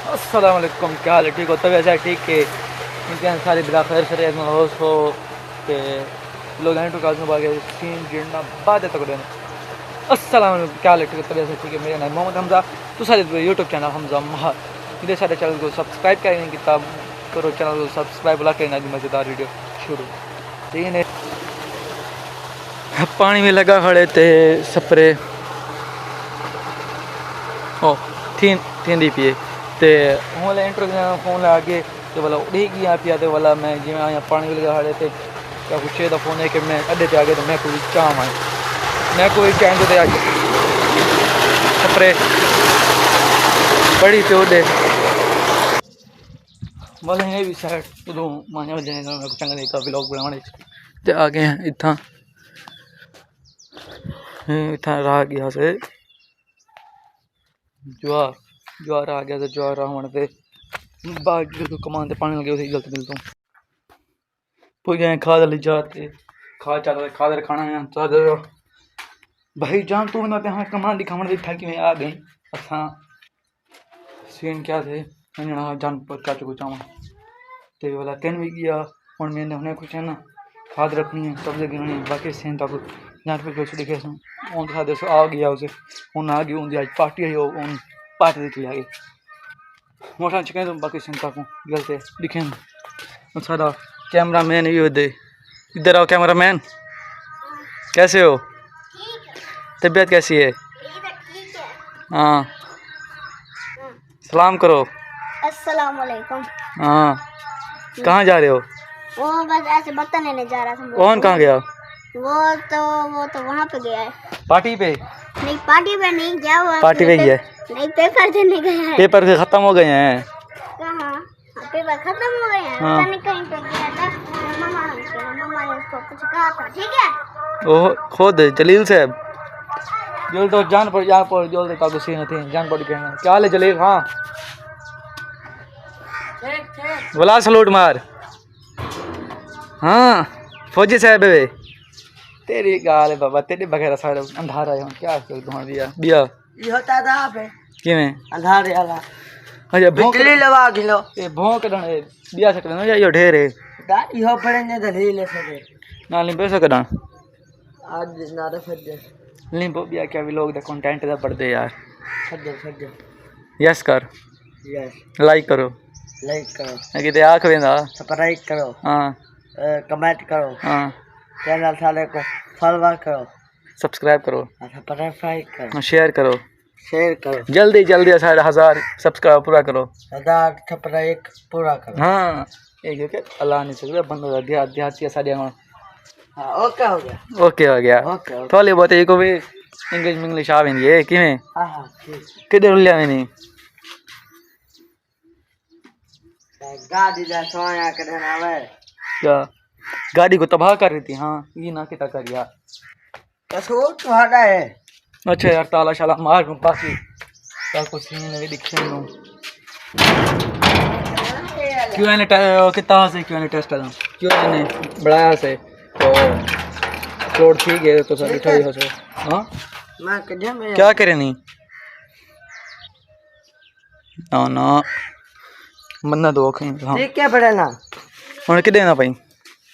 अस्सलाम वालेकुम, क्या हाल है? ठीक हो? तब ऐसा है ठीक है। इम्तिहान सारे बिला खैर शरीयत में होश हो के लोग हैं तो काज में बागे सीन गिरना बाद तक देना। अस्सलाम वालेकुम, क्या हाल है? ठीक है, तब ऐसा ठीक है। मेरा नाम मोहम्मद हमजा, तो सारे यूट्यूब चैनल हमजा महार इधर सारे चैनल को सब्सक्राइब करें, किताब करो चैनल को सब्सक्राइब ला करना की मज़ेदार वीडियो शुरू। ठीक है, पानी में लगा खड़े थे स्प्रे ओ थीन थीन दी पिए ते हूँ इंटर फोन ला आगे तो वाला उड़ी गया पिया तो वाला मैं जिमें आया पानी लगा खड़े थे क्या कुछ दा फोन है कि मैं अड्डे पे आ गया तो मैं कोई चाह आए मैं कोई चाह तो आज स्प्रे बड़ी तो उड़े वाले है भी साइड उदों माने वजने मैं चंगा नहीं का व्लॉग बनाने ते आ गए हैं इतना इतना रह गया से ज्वार ज्वार आ गया तो ज्वार होने से बाकी तो कमान पानी लगे उसे गलत मिलता हूँ पुज गए खाद ले जाते खाद चल रहे खाद खाना है तो भाई जान तू ना हाँ कमान दिखावन दी था कि मैं आ गई असा सीन क्या थे जान पर चाचू को चावा ते वाला तेन भी गया और मैंने उन्हें कुछ है ना खाद रखनी है सब्जी गिरनी है बाकी सीन तक जान पर कुछ दिखे उन खाद से आ गया उसे उन आ गई उन आज पार्टी है उन पार्टी देख लिया मोटा चिकन तो बाकी सीन तक गलते दिखे सारा कैमरा मैन भी होते इधर आओ कैमरा मैन कैसे हो तबीयत कैसी है हाँ सलाम करो अस्सलाम वालेकुम। हाँ कहाँ जा रहे हो वो बस ऐसे बर्तन लेने जा रहा था। कौन कहाँ गया वो तो वहाँ पे गया है पार्टी पे नहीं पार्टी पे नहीं गया वो पार्टी पे गया नहीं पेपर देने गया है पेपर खत्म हो गए हैं कहाँ पेपर खत्म हो गए हैं हाँ। पता नहीं कहीं पे गया था मम्मा ने उसको कुछ कहा था ठीक है ओह खुद जलील साहब जोल तो जान पड़ यहाँ पर जोल देता तो सीन थे जान पड़ गए क्या हाल है जलील हाँ बोला सलूट मार हाँ फौजी साहब है तेरी गाल है बाबा तेरे बगैर सारे अंधारा है क्या कर तुम्हारा दिया बिया ये होता था पे किवें अंधारे वाला अच्छा बिजली लगा गिलो ए भौंक डणे बिया सकते ना यो ढेर है गाड़ी हो पड़ेंगे तो ले सके ना लिंबे सकदा आज ना रे फद्दे लिंबो बिया क्या भी लोग दा कंटेंट दा पड़दे यार फद्दे यस कर यस लाइक करो लाइक करो किते आख वेंदा सब्सक्राइब करो हाँ कमेंट करो हाँ चैनल साले को फॉलो करो सब्सक्राइब करो सब्सक्राइब करो शेयर करो करो जल्दी जल्दी 1000 सब्सक्राइब पूरा करो 1000 सब्सक्राइब पूरा करो हाँ एक के अल्लाह नहीं सकता बंदा देहाती साड़ियाँ हाँ ओके हो गया ओके हो गया ओके थोड़ी बहुत एक भी इंग्लिश आ वेंदी है किवें हाँ हाँ ठीक किधर लिया वेंदी गाड़ी जा सोया के देना वे क्या गाड़ी को तबाह कर रही थी हाँ ये ना किता कर यार कसो तुम्हारा है अच्छा यार ताला शाला मार दूं बाकी कल को सीन भी दिखे नो क्यों ने कितना से क्यों ने टेस्ट करा क्यों ने बढ़ाया से तो फ्लोट ठीक है तो सर उठाई हो सो हाँ मैं कदे में क्या करे नहीं ना ना मन्ना दो कहीं हाँ ठीक है बड़े ना उन्हें कितने ना पाई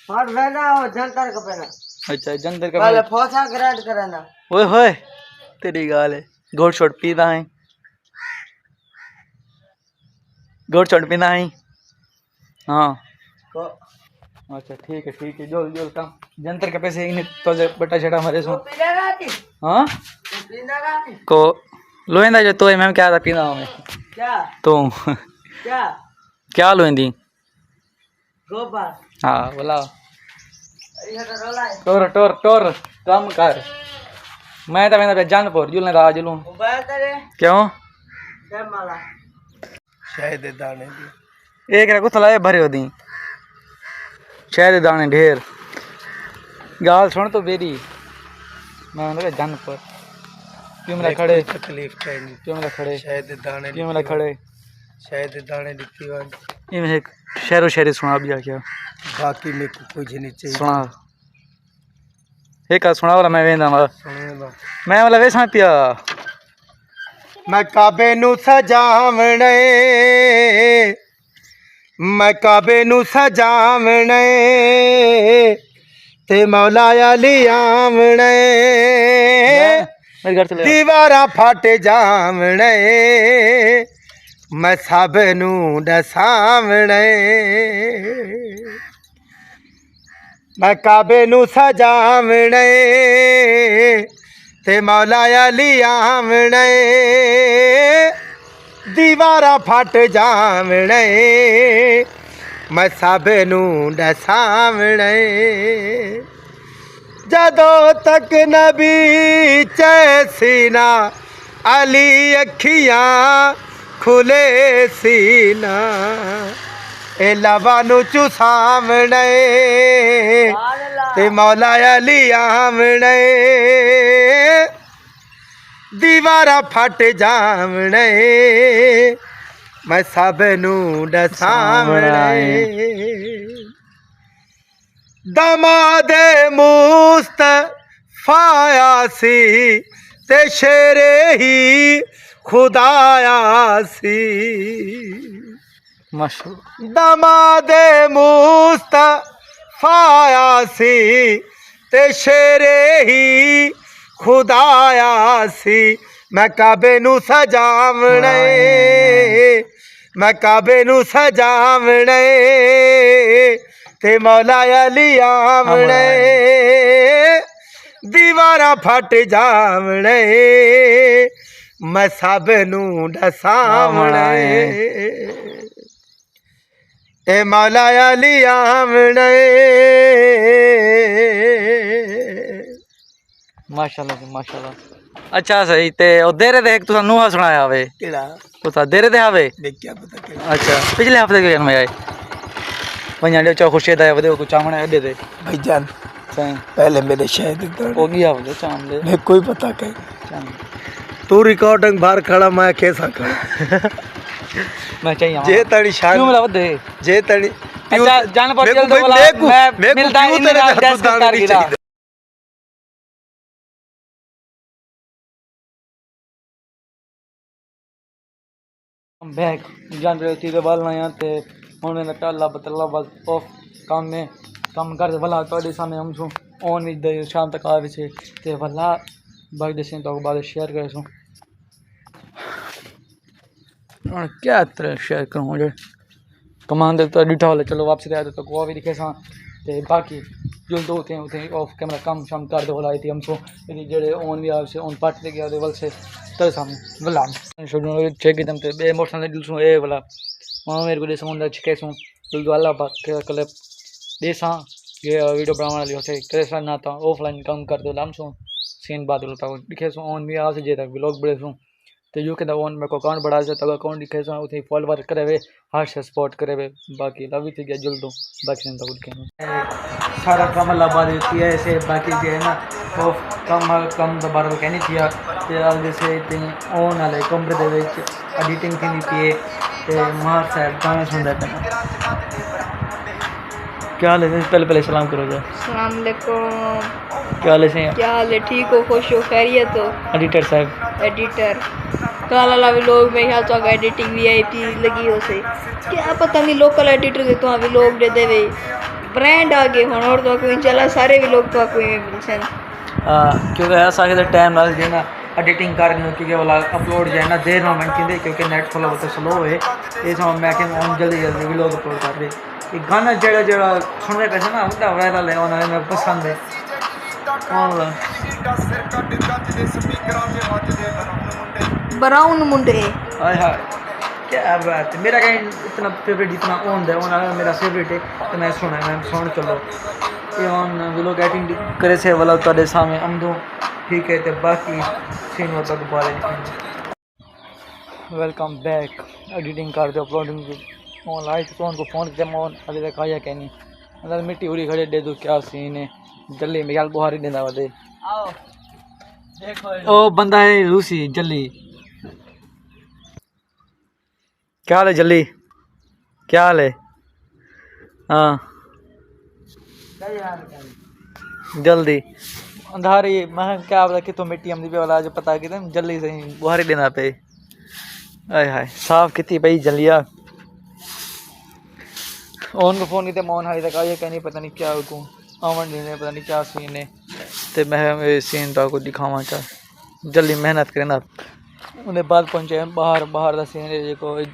और रहना हो जनता का पहना अच्छा जंदर का पहले फोसा ग्रांड करना ओए होए तेरी गाल है गोट शॉट पीता है गोट शॉट पीना है हाँ को अच्छा ठीक है जोल जोल काम जंतर के पैसे इन्हें तो बटा छड़ा हमारे सो पीना थी हाँ पीना थी को लोएंदा जो तो मैं क्या था पीना हूँ मैं क्या तो क्या क्या लोएंदी गोबर हाँ बोला ये तो रोला है टोर टोर टोर काम कर मैं तो मैंने जानपुर जुलने था जुलूं मोबाइल तेरे क्यों क्या माला शायद दाने दी एक रखो थलाए भरे हो दी शायद दाने ढेर गाल सुन तो मेरी मैं मतलब जानपुर क्यों मेरा खड़े तकलीफ चाहिए क्यों मेरा खड़े शायद दाने क्यों मेरा खड़े शायद दाने दिखती वाली ये मैं एक शेरो शेरी सुना भी आ क्या बाकी में कुछ नहीं चाहिए सुना एक सुना वाला मैं वेंदा सुनेगा मैं वाला वैसा पिया मैं काबे नू सजावणे मैं काबे नू सजावणे ते मौला अली आवणे मेरे घर चले दीवारा फट जावणे मैं सब नू दसावणे मैं काबे नू सजावणे ते मौला अली आवणे दीवारा फट जावणे मैं सब नू दसावणे जदों तक नबी चैसीना अली अखियां खुले सीना ए लवा नू चुसावणे ते मौला अली आवणे दीवारा फट जावणे मैं सब नू दसावणे दमादे मुस्तफाया सी ते शेरे ही खुदाया सी माशाल्लाह दमादे मुस्तफाया सी ते शेरे ही खुदाया सी मैं काबे नू सजावणे मैं काबे नू सजावणे ते मौला अली आवणे दीवारा फट जावणे मैं सब नू दसावणे ए मौला अली आवणे माशाल्लाह जी माशाल्लाह अच्छा सही ते ओ देरे दे एक तुसा नूहा सुनाया वे केड़ा तुसा देरे दे आवे देख क्या पता केड़ा अच्छा पिछले हफ्ते के में आए वंजा दे चो खुशी दा वदे को चावण अडे दे भाईजान सही पहले मेरे शायद ओ गया वदे चाम ले मैं कोई पता कहीं चाम तू रिकॉर्डिंग बाहर खड़ा मैं कैसा खड़ा मैं चाहिए जे तड़ी शान क्यों मिला वदे जे तड़ी अच्छा जान पर चल दो वाला मैं मिलता है इन डेस्क कर गिरा बैग जान रहे थी बाल ना यहाँ ते उन्होंने टाला बतला बस ऑफ काम में काम कर भला तो सामने हम सो ऑन विद शाम तक आवे छे ते भला बाकी देश तो बाद शेयर करे सो और क्या तरह शेयर करूं मुझे कमांड तो डिठा वाले चलो वापस आया तो को भी दिखे सा ते बाकी जो दो थे उथे ऑफ कैमरा काम शाम कर दो लाई थी हम सो यदि जेड़े ऑन भी आवे से ऑन पार्ट ले गया दे वल से तो सामने भला छोड़ो चेक एकदम ते बे मोशन दिल सो ए भला मां मेरे को दे समुंदर छिके सो दिल वाला बात क्लिप देसा ये वीडियो बनाने वाली होते करे सा ना था ऑफलाइन काम कर दो लाम सो सीन बात होता है दिखे सो ऑन भी आ से जे तक व्लॉग बड़े सो तो यू के ऑन मेरे को अकाउंट बढ़ा से तब अकाउंट दिखे सो उथे फॉलोवर करे वे हार्ट से सपोर्ट करे वे बाकी लव थी गया जुल दो बाकी तो कुछ के सारा काम अल्लाह बाद होती है ऐसे बाकी जो है ना वो कम दोबारा कहनी चाहिए ते आगे से ते ऑन वाले कमरे दे विच एडिटिंग थी पी ते मार साहब गाने सुनदा पे क्या हाल है पहले सलाम करो जा अस्सलाम वालेकुम क्या हाल है सही क्या हाल है ठीक हो खुश हो खैरियत हो एडिटर साहब एडिटर काला भी लोग मेरे ख्याल तो एडिटिंग वीआईपी लगी हो से क्या पता नहीं लोकल एडिटर के तो भी लोग दे देवे ब्रांड आगे होने और तो कोई चला सारे भी लोग तो कोई मिलसन क्योंकि ऐसा के टाइम नाल जे ना एडिटिंग कर क्योंकि वाला अपलोड जो है ना देर में मिनट क्योंकि नेट थोड़ा बहुत स्लो है ये समय मैं कि जल्दी जल्दी व्लॉग अपलोड कर रहे ये गाना जेड़ा जेड़ा सुनने पैसे ना उनका वायरल है उन्होंने मेरे पसंद है ब्राउन मुंडे हाय हाय क्या बात है मेरा कहीं इतना फेवरेट इतना ऑन है उन्होंने मेरा फेवरेट है तो मैं सुना मैं सुन चलो ये ऑन व्लॉग एडिटिंग करे से वाला तो सामने हम दो ठीक है तो बाकी सीन होता दोबारा वेलकम बैक एडिटिंग कर दो अपलोडिंग ऑन लाइक तो उनको फ़ोन किया मैं अभी तक आया क्या नहीं अंदर मिट्टी उड़ी खड़े दे दो क्या सीन है जल्दी मेरे बुहारी देना वादे ओ बंदा है रूसी जल्दी क्या हाल है जल्दी क्या हाल है हाँ जल्दी अंधारी मैं क्या पता कि तो मिट्टी हम वाला आज पता कि जल्दी से बुहारी देना पे आय हाय साफ की भाई जलिया उनको फोन किया मोहन हाई तक आइए कहनी पता नहीं क्या को आवन ने पता नहीं क्या सीन है तो मैं सीन तो आपको दिखावा चाह जल्दी मेहनत करना उन्हें बाद पहुंचे बाहर बाहर का सीन है जो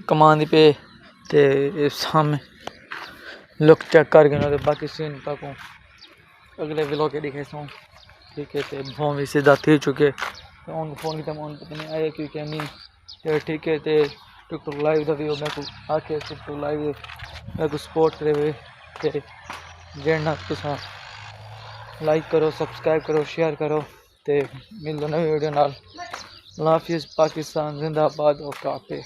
कमान पे ते सामने लुक चेक करके बाकी सीन तक अगले व्लॉग के दिखे सो ठीक है तो फोन भी सीधा थी चुके तो उनको फोन किया मोहन पता नहीं आया क्यों क्या नहीं तो ठीक है तो टिकटॉक लाइव का वीडियो मैं को आके टिकटॉक लाइव मैं को सपोर्ट करे ते जेना तुसा लाइक करो सब्सक्राइब करो शेयर करो ते मिल दो नवी वीडियो नाल अल्लाह हाफिज़ पाकिस्तान जिंदाबाद और काफी